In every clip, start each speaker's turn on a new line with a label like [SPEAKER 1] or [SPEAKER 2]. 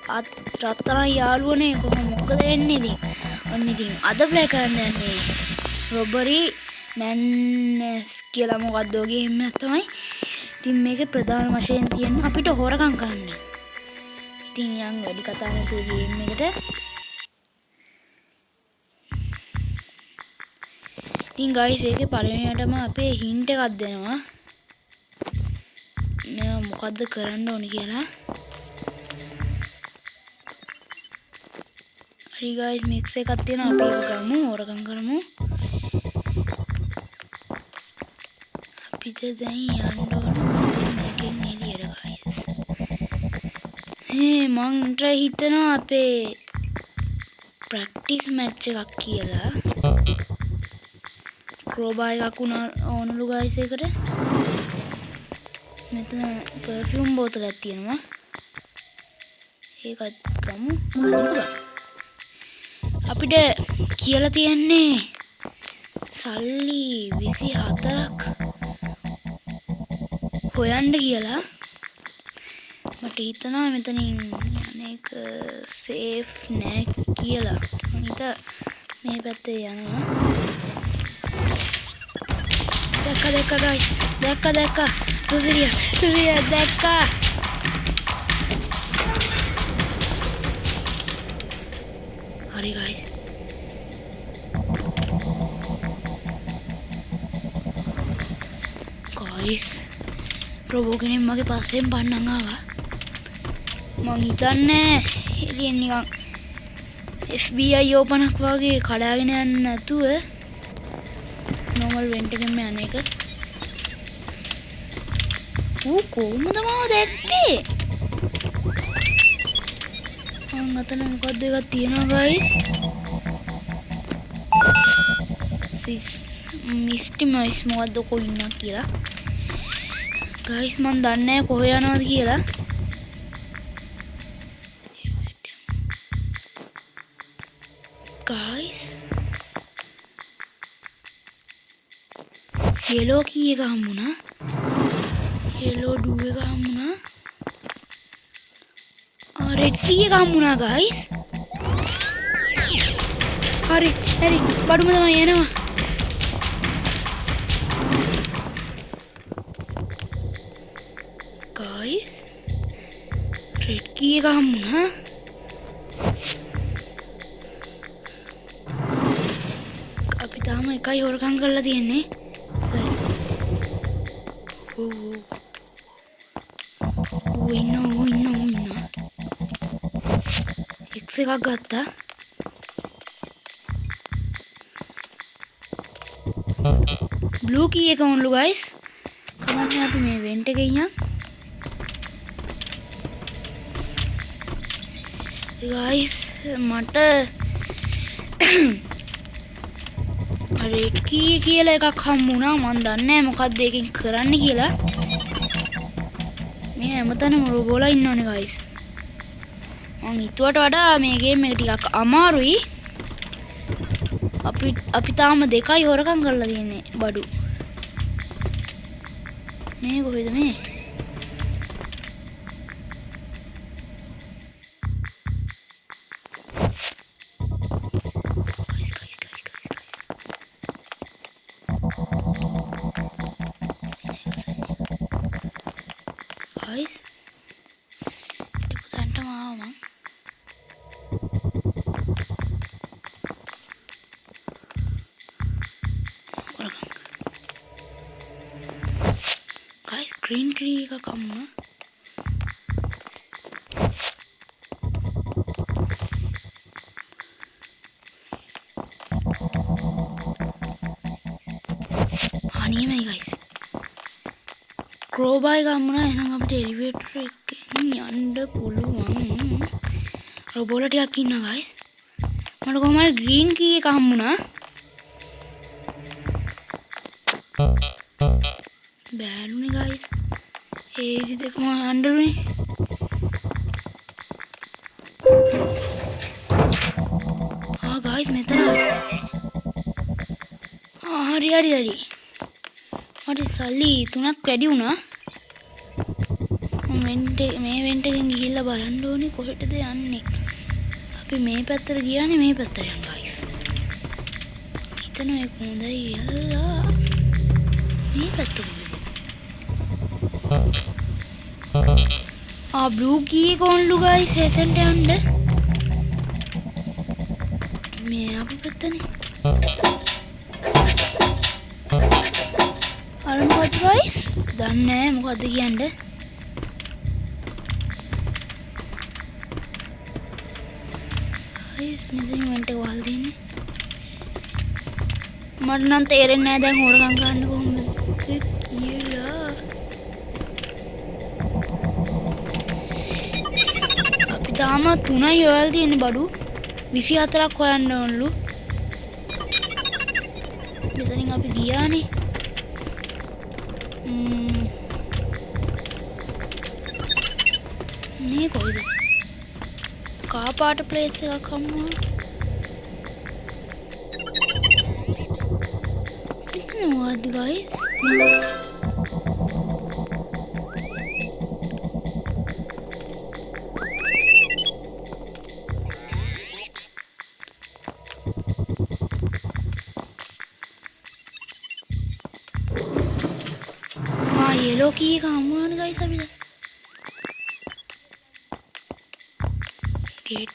[SPEAKER 1] රත්තරන් යාළුවනේ කොහොම මොකද වෙන්නේ ඉතින්? ඔන්න ඉතින් අද ප්ලේ කරන්න යන්නේ රොබරි මැන්ස් කියලා මොකක්ද ඔය ගේම් එක තමයි. ඉතින් මේකේ ප්‍රධාන වශයෙන් තියෙන අපිට හොරකම් කරන්න. ඉතින් යන් වැඩි කතා නැතුව ගේම් එකට. ඉතින් ගයිස් ඒකේ පළවෙනියටම අපේ හින්ට් එකක් දෙනවා. මේ මොකද්ද කරන්න ඕනේ කියලා. හරි ගයිස් මික්ස් එකක් තියෙනවා අපි ඒක ගමු හොරකම් කරමු. අපිට දැන් යන්න ඕනේ මේකෙන් එළියට ගයිස්. මං try හිතනවා අපේ ප්‍රැක්ටිස් මැච් එකක් කියලා. ක්‍රෝබා එකක් ඕනලු ගයිස් එකට. මෙතන පර්ෆියුම් බෝතලයක් තියෙනවා. ඒකත් ගමු. ගනිකලා. අපිට කියලා තියෙන්නේ සල්ලි 24ක් හොයන්න කියලා. මට හිතනවා මෙතනින් යන්නේක සේෆ් නෑ කියලා. මම මේ පැත්තේ යනවා. දැක්ක ගයිස්. දැක්ක. සුවිරිය දැක්කා. හරි ගයිස්. රොබෝ කෙනෙක් මගේ පස්සෙන් පන්නන් ආවා. මං හිතන්නේ එළියෙන් නිකන් FBI ඕපනක් වගේ කඩාගෙන යන්න නැතුව normal vent එකෙන්ම යන එක. කොහොමද මාව දැක්කේ? මං අතන මොකද්ද එකක් තියෙනවා ගයිස්. මිස්ටි මොයිස් මොකද්ද කොයින්නා කියලා. ගයිස් මන් දන්නේ නැහැ කොහෙ යනවද කියලා. ගයිස් යෙලෝ කී එක හම්බුණා. යෙලෝ ඩූ එක හම්බුණා. රෙඩ් කී එක හම්බුණා ගයිස්. හරි බඩුම තමයි එනවා. ගයිස් රෙඩ් කී එක හම්බුණා. අපි තාම එකයි හොරකම් කරලා තියෙන්නේ. සරි. ඉන්න. X එකක් ගත්තා. බ්ලූ කී එක ඕනලු ගයිස්. කමන්නේ අපි මේ වෙන්ට් එකේ ඉන්න. ගයිස් මට රෙඩ් කී කියලා එකක් හම්බුණා. මන් දන්නේ නැහැ මොකක්ද ඒකෙන් කරන්න කියලා. මේ හැමතැනම රොබෝලා ඉන්නවනේ ගයිස්. මං හිතුවට වඩා මේ ගේම් එක ටිකක් අමාරුයි. අපි තාම දෙකයි හොරකම් කරලා තියෙන්නේ බඩු. මේ කොහෙද මේ? Guys, kita mau mang. Guys, green tree ka kamu. Hani mai guys. ක්‍රෝබා එක හම්බුණා. එහෙනම් අපිට එලිවේටර් එකෙන් යන්න පුළුවන්. රොබෝලා ටිකක් ඉන්නවා ගයිස්. මට කොහොම හරි ග්‍රීන් කී එක හම්බුණා. බෑනුනේ ගයිස්. ඒ ඉති දෙකම යන්නලුනේ. ගයිස් මෙතන. හරි. මට සල්ලි 3ක් වැඩි වුණා. මම මේ වෙන්ට් එකෙන් ගිහිල්ලා බලන්න ඕනේ කොහෙටද යන්නේ. අපි මේ පැත්තට ගියානේ මේ පැත්තට යන්න guys. හිතන එක හොඳයි යල්ලා. මේ පැත්ත කොහෙද? blue key කොන්ලු guys එතනට යන්න. මේ අපි පැත්තනේ. අර මොකද guys? දන්නේ මොකද්ද කියන්නේ? guys මෙතන වෙන්ට් එක වහලා දෙන්නේ. මට නම් තේරෙන්නේ නැහැ දැන් හොරගම් ගන්න කොහොමද කියලා. අපි තාම 3යි හොයලා තියෙන්නේ බඩු. 24ක් හොයන්න ඕනලු. මෙතනින් අපි ගියානේ. මේ කොයිද? කාපාට ප්ලේස් එකක් හම්බුනා. මෙතන මොකද්ද guys? yellow key එක හම්බුනානේ guys අපිට. gate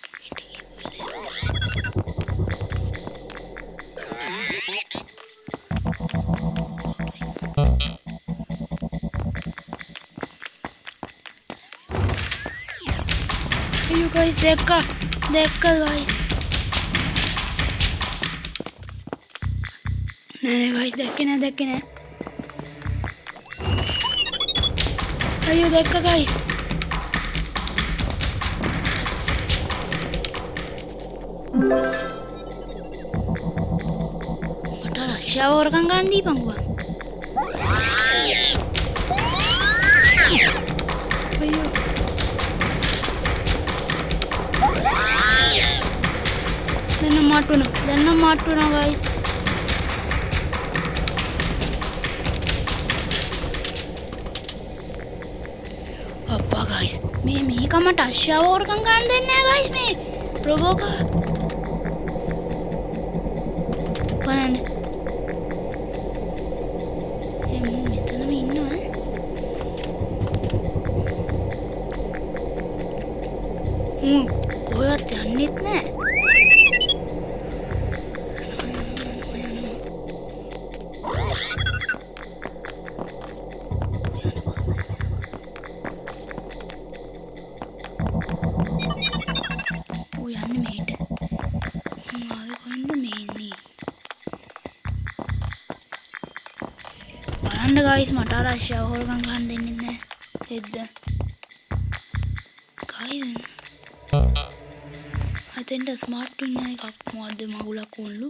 [SPEAKER 1] ayo guys dekka guys. නෑ guys දැක්කේ නෑ. ayo dekka guys. මට රෂ්‍යාව වරකම් ගන්න දීපන්කෝ බං. අයියෝ. දැන් නම් මාට්ටු වෙනවා guys. අප්පා guys මේක මට රෂ්‍යාව වරකම් ගන්න දෙන්නේ නැහැ guys මේ රොබෝකා. බලන්න. මෙතනම ඉන්නවා. කොහෙවත් යන්නෙත් නෑ. යන්නේ මෙහෙට. ආවේ කොහෙන්ද මේ ඉන්නේ? බලන්න guys මට රෂ්‍යාව හොරගම් ගන්න දෙන්නේ නැහැ. දෙද්ද. guys අතෙන්ට ස්මාර්ට් වෙන එකක් මොකද්ද මගුලක් වුණලු.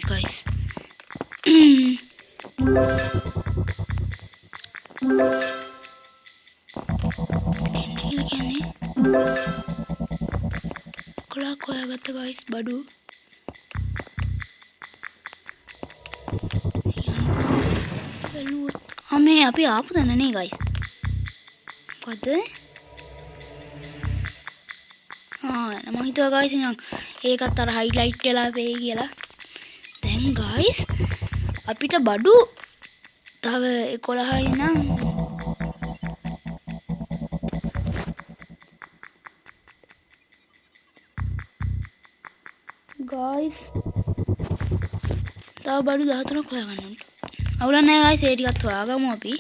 [SPEAKER 1] Guys. ini කියන්නේ කොලක් හොයාගත්ත guys බඩු. මේ අපි ආපු තැන නේ guys. මොකද? මම හිතුවා guys නිකන් ඒකත් අර highlight වෙලා වෙයි කියලා. දැන් guys අපිට බඩු තව 11යි නම් තව බඩු 13ක් හොයාගන්න ඕනේ. අවුලක් නැහැ guys, ඒ ටිකත් හොයාගමු අපි.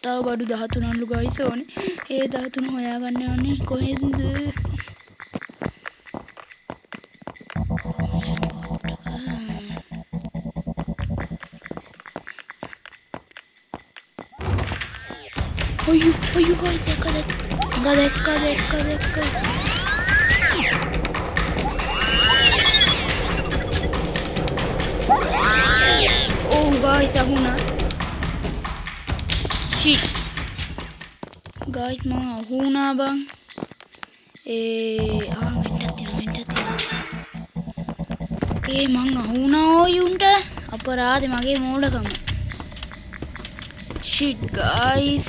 [SPEAKER 1] තව බඩු 13ලු guys ඕනේ. ඒ 13 හොයාගන්න ඕනේ කොහෙන්ද? අයියෝ guys, දැක්ක. Oh guys, ahuna. Shit. Guys, මම ahuna bang. මං ahuna ඔයුන්ට අපරාධ මගේ මෝඩකම. Shit guys.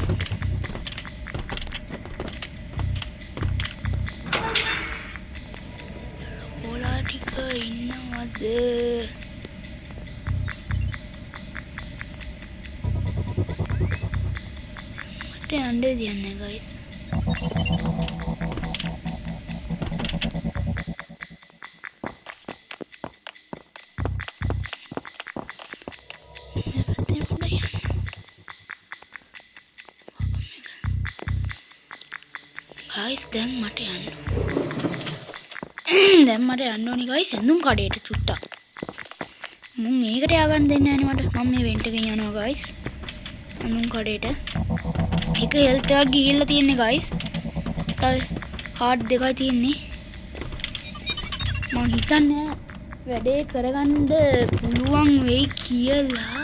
[SPEAKER 1] ඔලා ටික ඉන්නවද? මට යන්න දෙයක් නැහැ guys. guys දැන් මට යන්න ඕනේ guys ඇඳුම් කඩේට චුට්ටක්. මුන් මේකට ය아가න්න දෙන්නේ නැහැ නේ මට. මම මේ වෙන්ට් එකෙන් යනවා guys. ඇඳුම් කඩේට. එක හෙල්ත් එකක් ගිහිල්ලා තියෙන්නේ guys. තව හાર્ට් දෙකයි තියෙන්නේ. මම හිතන්නේ වැඩේ කරගන්න පුළුවන් වෙයි කියලා.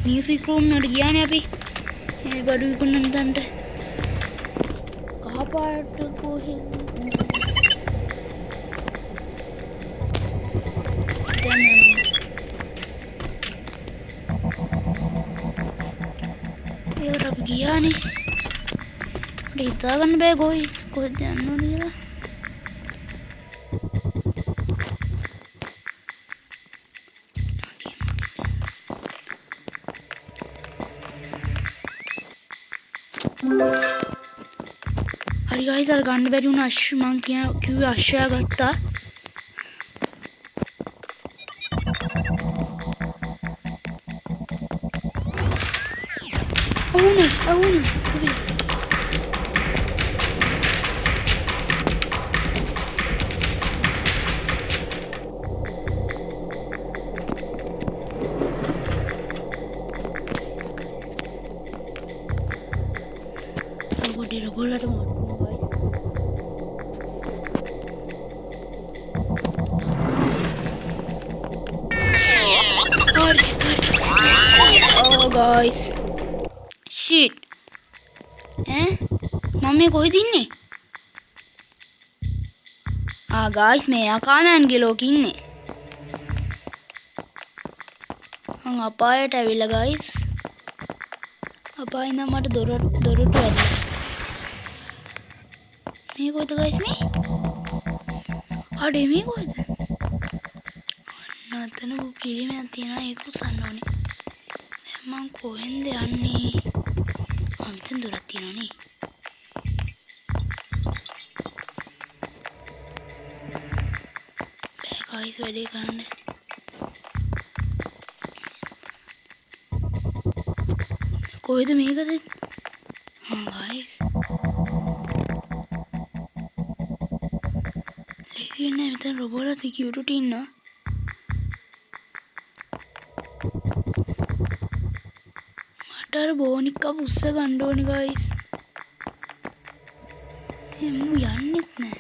[SPEAKER 1] මියුසික් රූම් එකට ගියානේ අපි. මේ බඩු විකුණන්න තන්ට. කහපාට කොහෙද? ඒකට අපි ගියානේ. මට හිතාගන්න බෑ guys කොහෙද යන්න ඕනේ කියලා. හරි guys, අර ගන්න බැරි වුණ මං කිව්වේ අශ්වයා ගත්තා. අවුන සුබිල. රොබෝලට මොනවා guys. Oh guys. Shit. මම මේ කොහෙද ඉන්නේ? guys මේ අකාමෑන්ගේ ලෝකෙ ඉන්නේ. මං අපායට ඇවිල්ලා guys. අපායින් නම් මට දොරටු ඇරිලා. මේ කොහෙද guys මේ? අඩේ මේ කොහෙද? නතන පිළිමයක් තියෙනවා ඒක උස්සන්න ඕනේ. දැන් මං කොහෙන්ද යන්නේ? මෙතන දොරක් තියෙනවා නේ. බෑ guys වැඩේ කරන්න. කොහෙද මේකද? guys. ලේසියෙන් මෙතන රොබෝලා සිකියුරිටි ඉන්නවා. මට අර බෝනික්ක පුස්ස ගන්න ඕනේ guys. එමු යන්නෙත් නෑ.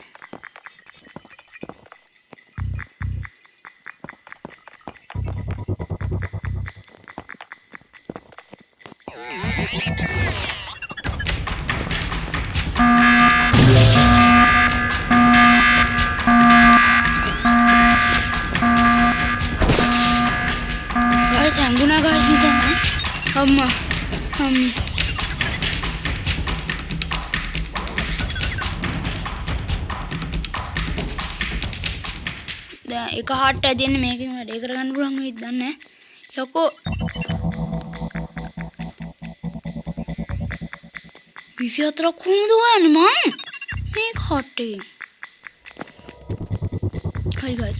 [SPEAKER 1] guys hanguna guys මෙතන. අම්මා අම්මි දැන් එක හાર્ට් ඇදින්න මේකෙන් වැඩේ කරගන්න පුළුවන් වෙයිද දන්නේ නැහැ. යකෝ 24ක් කොහොමද හොයන්නේ මං මේ හાર્ට් එකෙන්? හරි guys.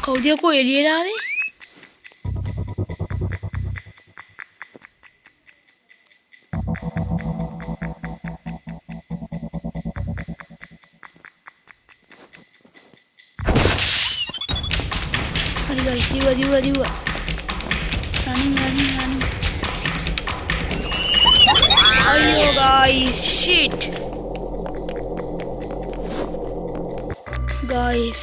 [SPEAKER 1] කවුද යකෝ එළියට ආවේ? හරි guys, දිව්වා. Running. අයියෝ guys, shit. Guys,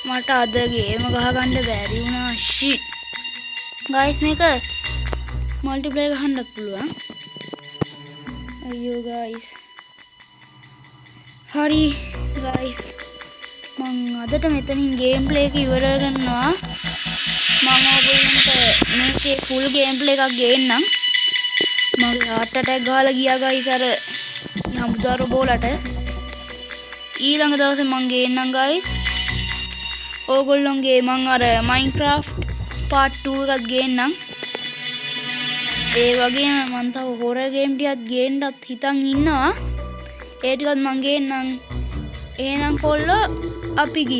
[SPEAKER 1] මට අද ගේම ගහගන්න බැරි වුණා. shit. Guys, මේක multiplayer ගහන්නත් පුළුවන්. අයියෝ guys. හරි guys. මං අදට මෙතනින් ගේම් ප්ලේ එක ඉවර කරනවා. මම ඔයගොල්ලන්ට මේකේ ෆුල් ගේම් ප්ලේ එකක් ගේන්නම්. මම heart attack ගහලා ගියා guys අර හමුදාර බෝලට. ඊළඟ දවසේ මං ගේන්නම් guys. ඕගොල්ලොන්ගේ මං අර Minecraft part 2 එකත් ගේන්නම්. ඒ වගේම මං තව horror game ටිකක් ගේන්නත් හිතන් ඉන්නවා. ඒ ටිකත් මං ගේන්නම්. එහෙනම් කොල්ලෝ අපි ගියා.